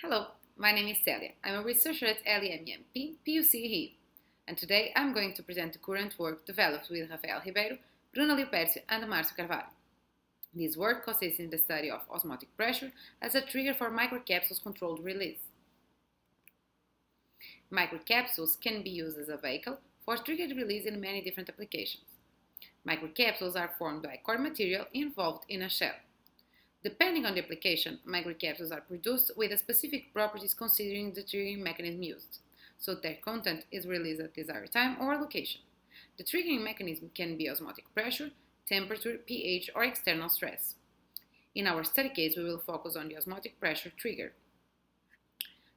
Hello, my name is Célia. I'm a researcher at LMMP, PUC-Rio, and today I'm going to present the current work developed with Rafael Ribeiro, Bruno Liupercio and Márcio Carvalho. This work consists in the study of osmotic pressure as a trigger for microcapsules controlled release. Microcapsules can be used as a vehicle for triggered release in many different applications. Microcapsules are formed by core material involved in a shell. Depending on the application, microcapsules are produced with specific properties considering the triggering mechanism used, so their content is released at desired time or location. The triggering mechanism can be osmotic pressure, temperature, pH, or external stress. In our study case, we will focus on the osmotic pressure trigger.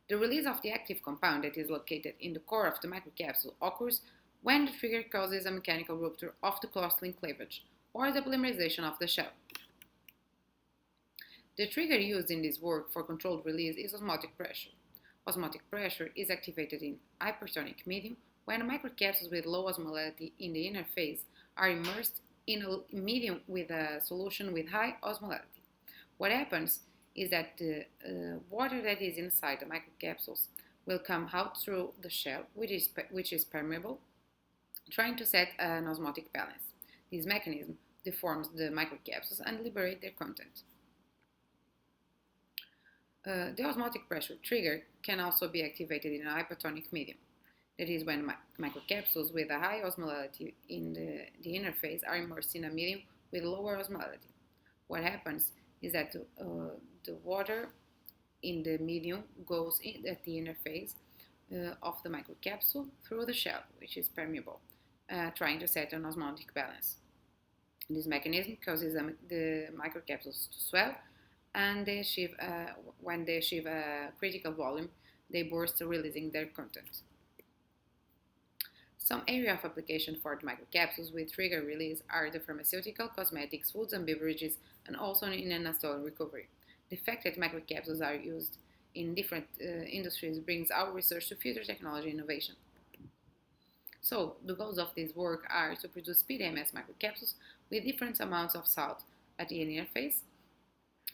The release of the active compound that is located in the core of the microcapsule occurs when the trigger causes a mechanical rupture of the cross-link cleavage or the polymerization of the shell. The trigger used in this work for controlled release is osmotic pressure. Osmotic pressure is activated in hypertonic medium when microcapsules with low osmolality in the inner phase are immersed in a medium with a solution with high osmolality. What happens is that the water that is inside the microcapsules will come out through the shell, which is permeable, trying to set an osmotic balance. This mechanism deforms the microcapsules and liberates their content. The osmotic pressure trigger can also be activated in a hypotonic medium. That is when microcapsules with a high osmolality in the inner phase are immersed in a medium with lower osmolality. What happens is that the water in the medium goes in at the inner phase of the microcapsule through the shell, which is permeable, trying to set an osmotic balance. This mechanism causes the microcapsules to swell, and when they achieve a critical volume, they burst, releasing their content. Some area of application for the microcapsules with trigger release are the pharmaceutical, cosmetics, foods and beverages, and also in anastomotic recovery. The fact that microcapsules are used in different industries brings our research to future technology innovation. So, the goals of this work are to produce PDMS microcapsules with different amounts of salt at the inner phase,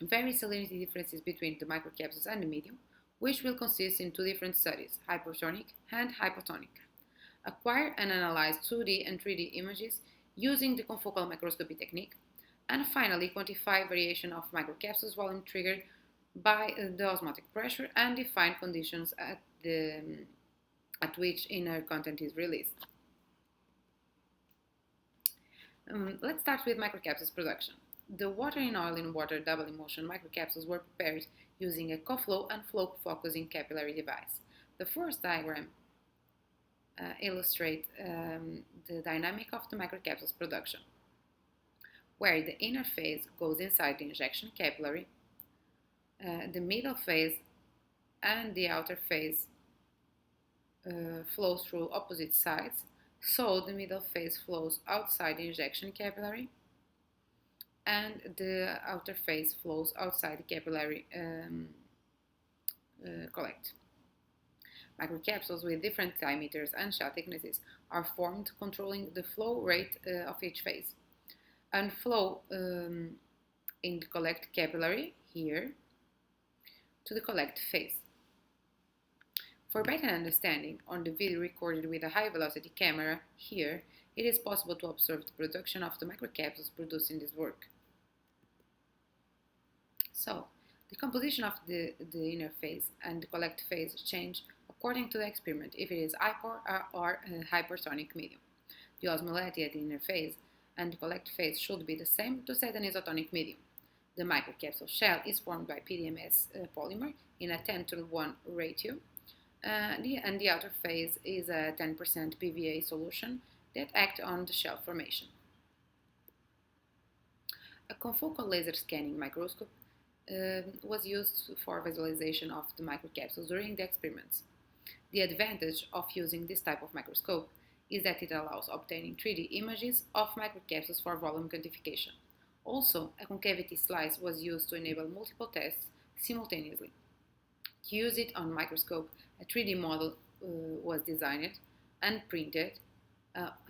very salinity differences between the microcapsules and the medium, which will consist in two different studies, hypertonic and hypotonic. Acquire and analyze 2D and 3D images using the confocal microscopy technique, and finally quantify variation of microcapsules volume triggered by the osmotic pressure and define conditions at which inner content is released. Let's start with microcapsules production. The water in oil in water double emulsion microcapsules were prepared using a co-flow and flow focusing capillary device. The first diagram illustrates the dynamic of the microcapsules production, where the inner phase goes inside the injection capillary, the middle phase and the outer phase flows through opposite sides, so the middle phase flows outside the injection capillary, and the outer phase flows outside the capillary collect. Microcapsules with different diameters and shell thicknesses are formed, controlling the flow rate of each phase. And flow in the collect capillary here to the collect phase. For better understanding, on the video recorded with a high velocity camera here, it is possible to observe the production of the microcapsules produced in this work. So, the composition of the inner phase and the collect phase change according to the experiment if it is hyper or hypertonic medium. The osmolality at the inner phase and the collect phase should be the same to set an isotonic medium. The microcapsule shell is formed by PDMS polymer in a 10:1 ratio, and the outer phase is a 10% PVA solution that acts on the shell formation. A confocal laser scanning microscope was used for visualization of the microcapsules during the experiments. The advantage of using this type of microscope is that it allows obtaining 3D images of microcapsules for volume quantification. Also, a concavity slice was used to enable multiple tests simultaneously. To use it on microscope, a 3D model was designed and printed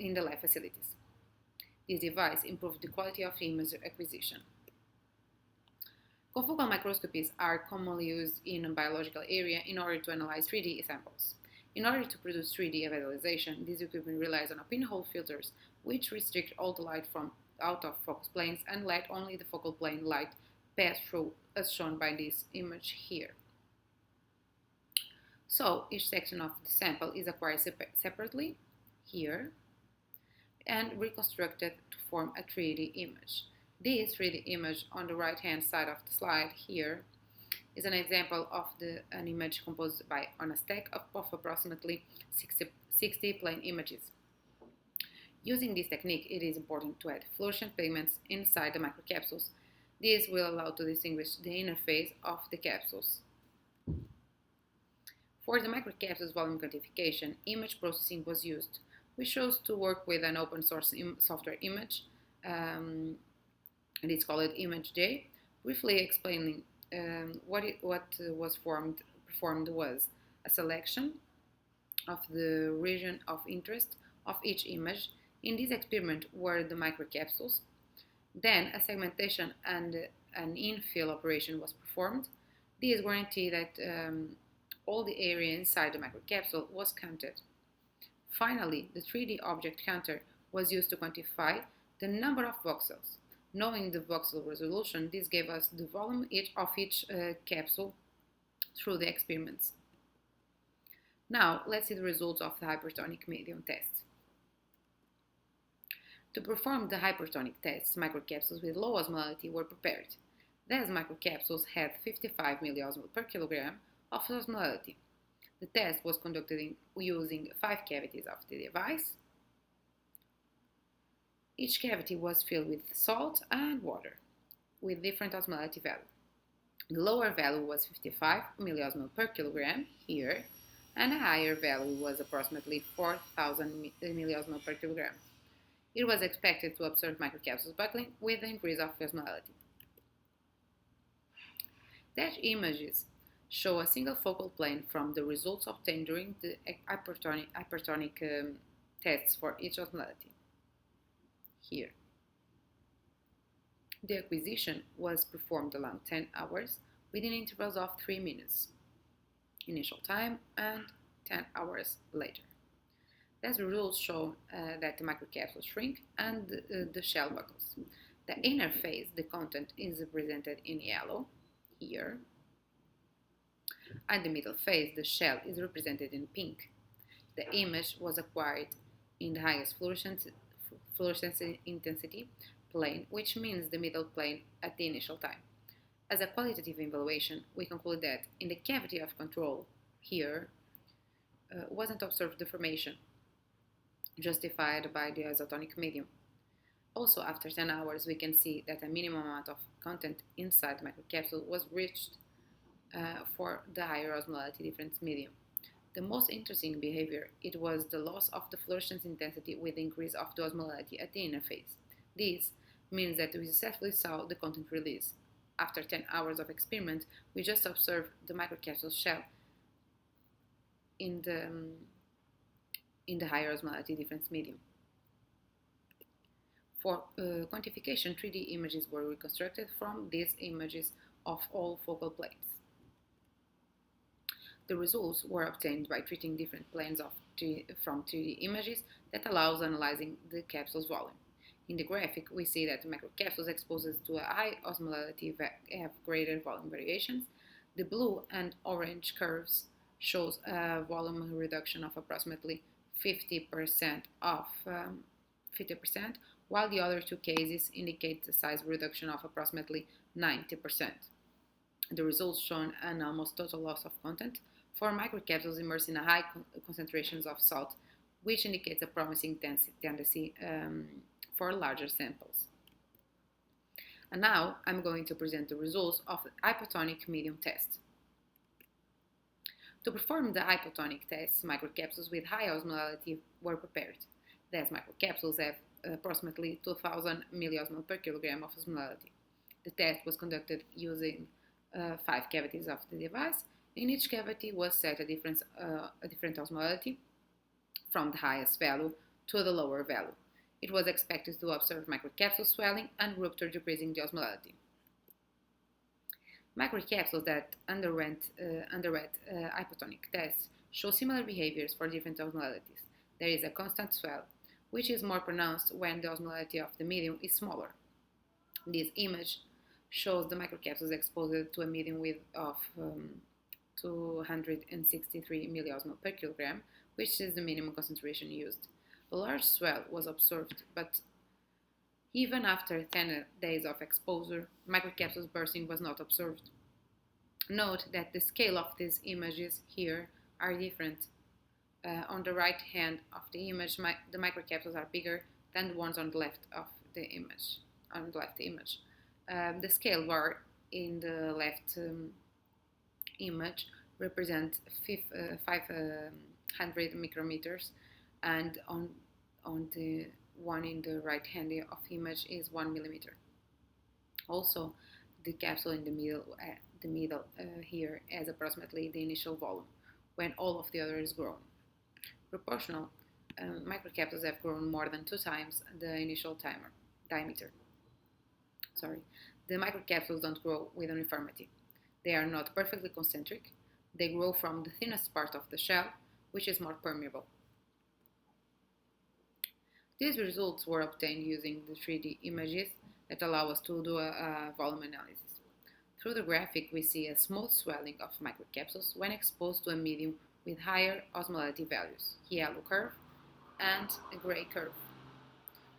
in the lab facilities. This device improved the quality of image acquisition. Confocal microscopies are commonly used in a biological area in order to analyze 3D samples. In order to produce 3D visualization, this equipment relies on pinhole filters, which restrict all the light from out of focus planes and let only the focal plane light pass through, as shown by this image here. So, each section of the sample is acquired separately, here, and reconstructed to form a 3D image. This 3D image on the right-hand side of the slide here is an example of an image composed on a stack of approximately 60 plane images. Using this technique, it is important to add fluorescent pigments inside the microcapsules. This will allow to distinguish the interface of the capsules. For the microcapsules volume quantification, image processing was used. We chose to work with an open source software image, and it's called ImageJ. Briefly explaining what was performed was a selection of the region of interest of each image. In this experiment were the microcapsules. Then a segmentation and an infill operation was performed. This guaranteed that all the area inside the microcapsule was counted. Finally, the 3D object counter was used to quantify the number of voxels. Knowing the voxel resolution, this gave us the volume of each capsule through the experiments. Now, let's see the results of the hypertonic medium test. To perform the hypertonic tests, microcapsules with low osmolality were prepared. These microcapsules had 55 milliosmol per kilogram of osmolality. The test was conducted using 5 cavities of the device. Each cavity was filled with salt and water with different osmolality value. The lower value was 55 milliosmol per kilogram here, and a higher value was approximately 4,000 milliosmol per kilogram. It was expected to observe microcapsules buckling with the increase of osmolality. Dash images show a single focal plane from the results obtained during the hypertonic tests for each osmolality. Here. The acquisition was performed along 10 hours within intervals of 3 minutes, initial time, and 10 hours later. These results show that the microcapsules shrink and the shell buckles. The inner phase, the content, is represented in yellow, here. At the middle phase, the shell is represented in pink. The image was acquired in the highest fluorescence intensity plane, which means the middle plane at the initial time. As a qualitative evaluation, we conclude that in the cavity of control, here, wasn't observed deformation, justified by the isotonic medium. Also, after 10 hours, we can see that a minimum amount of content inside the microcapsule was reached for the higher osmolality difference medium. The most interesting behavior, it was the loss of the fluorescence intensity with the increase of the osmolality at the inner phase. This means that we successfully saw the content release. After 10 hours of experiment, we just observed the microcapsule shell in the higher osmolality difference medium. For quantification, 3D images were reconstructed from these images of all focal planes. The results were obtained by treating different planes from 3D images that allows analyzing the capsule's volume. In the graphic, we see that the microcapsules exposed to a high osmolality have greater volume variations. The blue and orange curves shows a volume reduction of approximately 50%, while the other two cases indicate the size reduction of approximately 90%. The results shown an almost total loss of content for microcapsules immersed in a high concentrations of salt, which indicates a promising tendency for larger samples. And now I'm going to present the results of the hypotonic medium test. To perform the hypotonic tests, microcapsules with high osmolality were prepared. These microcapsules have approximately 2,000 milliosmol per kilogram of osmolality. The test was conducted using 5 cavities of the device. In each cavity was set a different osmolality from the highest value to the lower value. It was expected to observe microcapsule swelling and rupture, decreasing the osmolality. Microcapsules that underwent hypotonic tests show similar behaviors for different osmolarities. There is a constant swell, which is more pronounced when the osmolarity of the medium is smaller. This image shows the microcapsules exposed to a medium width of 263 milliosmol per kilogram, which is the minimum concentration used. A large swell was observed, but even after 10 days of exposure, microcapsules bursting was not observed. Note that the scale of these images here are different. On the right hand of the image, the microcapsules are bigger than the ones on the left of the image. The scale bar in the left image represents 500 micrometers, and on the one in the right hand of image is 1 millimeter. Also, the capsule in the middle here has approximately the initial volume, when all of the others grown. Proportional microcapsules have grown more than 2 times the initial diameter. The microcapsules don't grow with uniformity. They are not perfectly concentric. They grow from the thinnest part of the shell, which is more permeable. These results were obtained using the 3D images that allow us to do a volume analysis. Through the graphic, we see a small swelling of microcapsules when exposed to a medium with higher osmolarity values, yellow curve and a gray curve,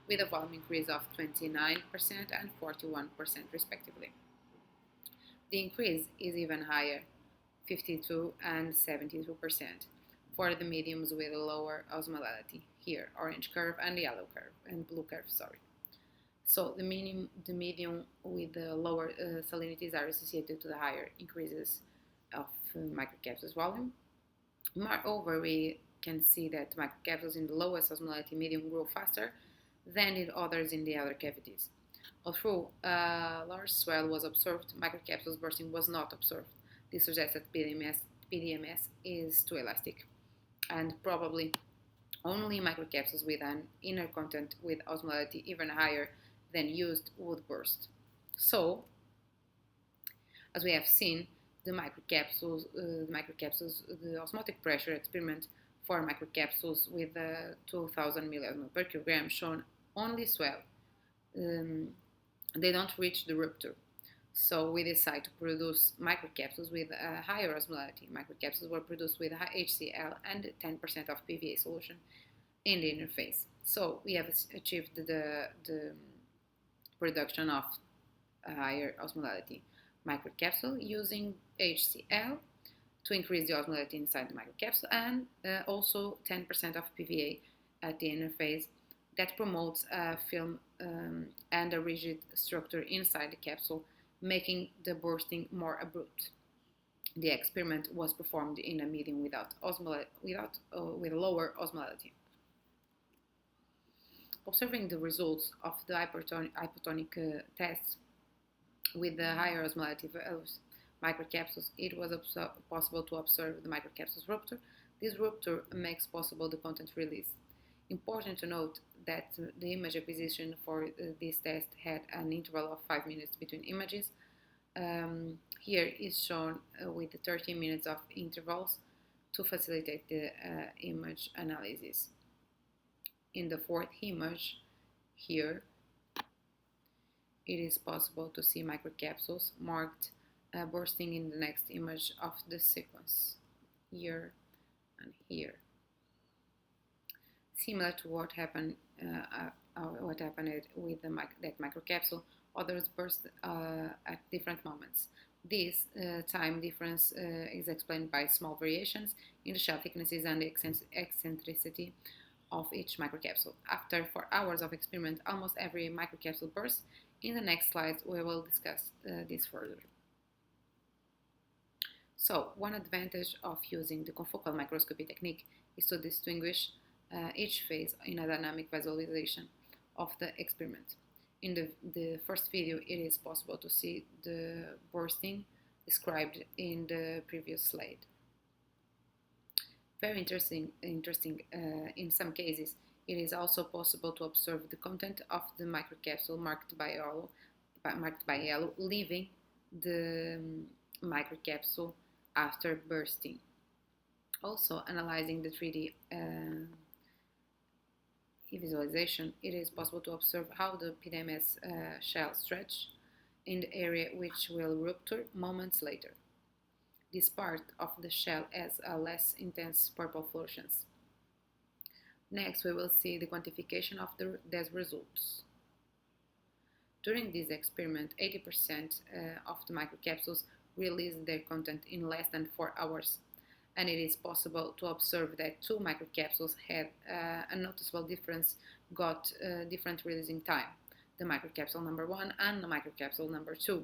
with a volume increase of 29% and 41% respectively. The increase is even higher, 52 and 72%, for the mediums with a lower osmolarity, here orange curve and yellow curve and blue curve. So the medium with the lower salinities are associated to the higher increases of microcapsules volume. Moreover, we can see that microcapsules in the lowest osmolarity medium grow faster than in others in the other cavities. Although a large swell was observed, microcapsules bursting was not observed. This suggests that PDMS is too elastic, and probably only microcapsules with an inner content with osmolarity even higher than used would burst. So, as we have seen, the osmotic pressure experiment for microcapsules with 2000 milliosmol per kilogram shown only swell. They don't reach the rupture. So we decided to produce microcapsules with a higher osmolarity. Microcapsules were produced with HCl and 10% of PVA solution in the interface. So we have achieved the production of a higher osmolarity microcapsule using HCl to increase the osmolarity inside the microcapsule, and also 10% of PVA at the interface that promotes a film and a rigid structure inside the capsule, making the bursting more abrupt. The experiment was performed in a medium with lower osmolarity. Observing the results of the hypotonic tests with the higher osmolarity values microcapsules, it was possible to observe the microcapsules rupture. This rupture makes possible the content release. Important to note that the image acquisition for this test had an interval of 5 minutes between images. Here is shown with 30 minutes of intervals to facilitate the image analysis. In the fourth image, here, it is possible to see microcapsules marked bursting in the next image of the sequence, here and here. Similar to what happened with that microcapsule, others burst at different moments. This time difference is explained by small variations in the shell thicknesses and the eccentricity of each microcapsule. After 4 hours of experiment, almost every microcapsule bursts. In the next slides, we will discuss this further. So, one advantage of using the confocal microscopy technique is to distinguish each phase in a dynamic visualization of the experiment. In the first video, it is possible to see the bursting described in the previous slide. Very interesting. In some cases, it is also possible to observe the content of the microcapsule marked by yellow, leaving the microcapsule after bursting. Also, analyzing the 3D visualization, it is possible to observe how the PDMS shell stretch in the area which will rupture moments later. This part of the shell has a less intense purple fluorescence. Next, we will see the quantification of these results. During this experiment, 80% of the microcapsules released their content in less than 4 hours, and it is possible to observe that 2 microcapsules had a noticeable difference, got different releasing time, the microcapsule number 1 and the microcapsule number 2.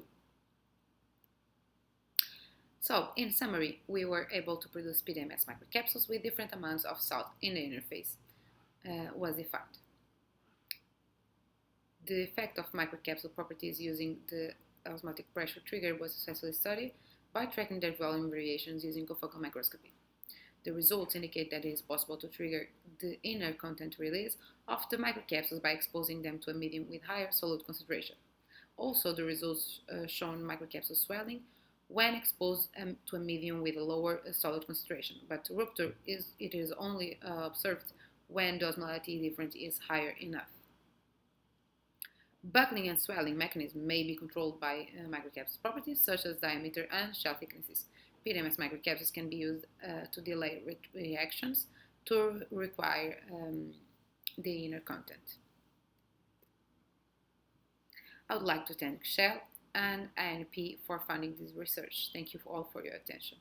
So, in summary, we were able to produce PDMS microcapsules with different amounts of salt in the interface. Was defined. The effect of microcapsule properties using the osmotic pressure trigger was successfully studied by tracking their volume variations using confocal microscopy. The results indicate that it is possible to trigger the inner content release of the microcapsules by exposing them to a medium with higher solute concentration. Also, the results shown microcapsule swelling when exposed to a medium with a lower solute concentration, but rupture is only observed when the osmolality difference is higher enough. Buckling and swelling mechanisms may be controlled by microcapsule properties such as diameter and shell thicknesses. PDMS microcapsules can be used to delay reactions to require the inner content. I would like to thank Shell and INP for funding this research. Thank you all for your attention.